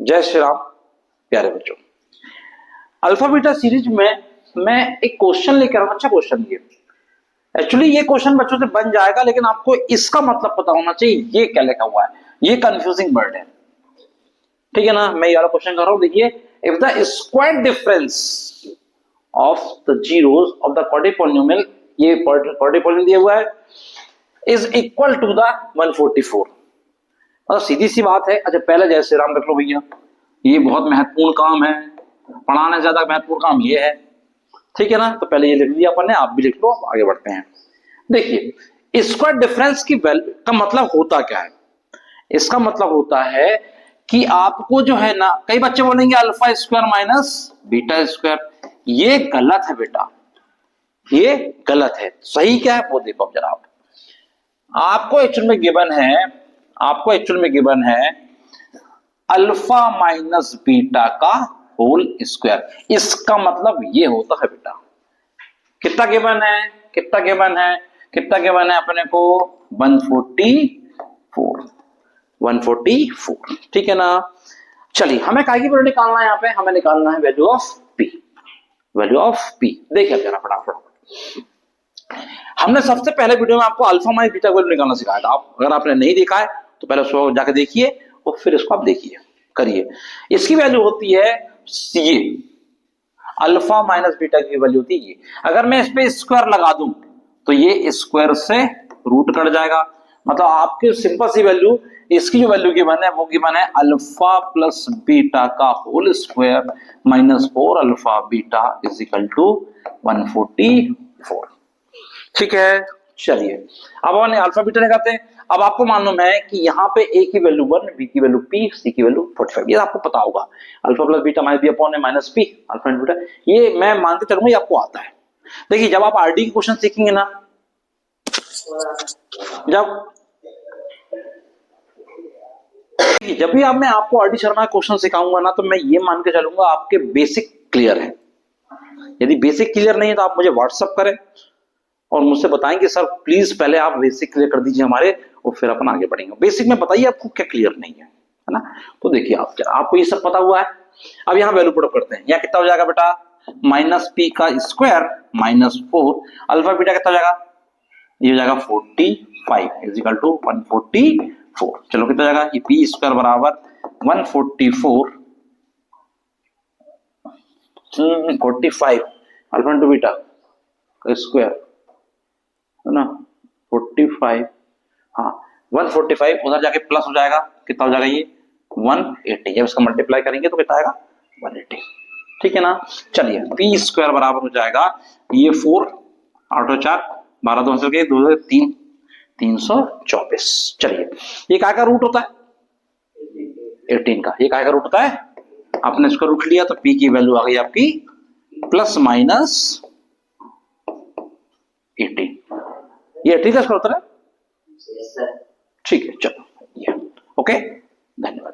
जय श्री राम प्यारे बच्चों। अल्फा बीटा सीरीज में मैं एक क्वेश्चन लेकर आऊं। अच्छा क्वेश्चन ये एक्चुअली ये क्वेश्चन बच्चों से बन जाएगा, लेकिन आपको इसका मतलब पता होना चाहिए ये क्या लिखा हुआ है। ये कंफ्यूजिंग वर्ड है, ठीक है ना। मैं ये वाला क्वेश्चन कर रहा हूं, देखिए। If the square difference of the zeros of the quadripolynomial, ये क्वाड्रिपोलिनोमियल दिया हुआ है, इज इक्वल टू द 144। मतलब सीधी सी बात है। अच्छा पहले जय श्री राम रख लो भैया, ये बहुत महत्वपूर्ण काम है, पढ़ाने से ज्यादा महत्वपूर्ण काम ये है, ठीक है ना। तो पहले ये लिख लिया अपन ने, आप भी लिख लो, आगे बढ़ते हैं। देखिए स्क्वायर डिफरेंस की वैल्यू का मतलब होता क्या है। इसका मतलब होता है कि आपको जो है ना, कई बच्चे बोलेंगे alpha square minus beta square, ये गलत है बेटा, ये गलत है। सही क्या है वो देखो अब जरा। आपको एक्चुअल में गिवन है अल्फा माइनस बीटा का होल स्क्वायर। इसका मतलब ये होता है बेटा, कितना गिवन है अपने को 144, ठीक है ना। चलिए हमें काय की वैल्यू निकालना है, यहाँ पे हमें निकालना है वैल्यू ऑफ पी। देखिए जरा फटाफट। हमने सबसे पहले वीडियो में आपको अल्फा माइनस बीटा वैल्यू निकालना सिखाया था। अगर आपने नहीं देखा है तो पहले उसको जाकर देखिए और फिर इसको आप देखिए, करिए। इसकी वैल्यू होती है ये, अल्फा माइनस बीटा की वैल्यू होती है ये। अगर मैं इस पे स्क्वायर लगा दूं तो ये स्क्वायर से रूट कट जाएगा। मतलब आपकी सिंपल सी वैल्यू, इसकी जो वैल्यू गिवन है वो गिवन है अल्फा प्लस बीटा का whole square minus 4 alpha beta is equal to 144, ठीक है। चलिए अब अपन अल्फा बीटा निकालते हैं। अब आपको मालूम है कि यहाँ पे ए की वैल्यू 1, बी की वैल्यू p, सी की वैल्यू 45, ये आपको पता होगा। Alpha plus beta minus B upon minus P alpha beta, ये मैं मानते चलूंगा ये आपको आता है। देखिए जब आप आरडी के क्वेश्चन सीखेंगे ना, जब भी मैं आपको आरडी शर्मा क्वेश्चन सिखाऊंगा ना, तो मैं ये मान के चलूंगा आपके बेसिक क्लियर है। यदि बेसिक क्लियर नहीं है तो आप मुझे व्हाट्सअप करें और मुझसे बताएं कि सर प्लीज पहले आप बेसिक क्लियर कर दीजिए हमारे, और फिर अपन आगे बढ़ेंगे। बेसिक में बताइए आपको क्या क्लियर नहीं है ना। तो देखिए आपको ये सब पता हुआ है। अब यहाँ वैल्यू पुट अप करते हैं। यहाँ कितना हो जाएगा बेटा, माइनस पी का स्क्वायर माइनस 4 अल्फा बीटा कितना हो जाएगा, ये हो जाएगा 45 इज इक्वल टू 144। चलो कितना हो जाएगा, ये पी स्क्वायर बराबर 144 45 अल्फा इंटू बीटा का स्क्वायर है ना 45, हाँ 145 उधर जाके प्लस हो जाएगा, कितना हो जाएगा ये 180। जब इसका मल्टीप्लाई करेंगे तो कितना आएगा 180, ठीक है ना। चलिए पी स्क्वायर बराबर हो जाएगा ये 4 8 और 4 12 2 के 2 3 324। चलिए ये काय का रूट होता है 18 का, ये काय का रूट होता है, आपने इसको रूट लिया तो पी की वैल्यू आ गई आपकी प्लस माइनस 18। ये ठीक है इसका उत्तर है, ठीक है। चलो ये ओके, धन्यवाद।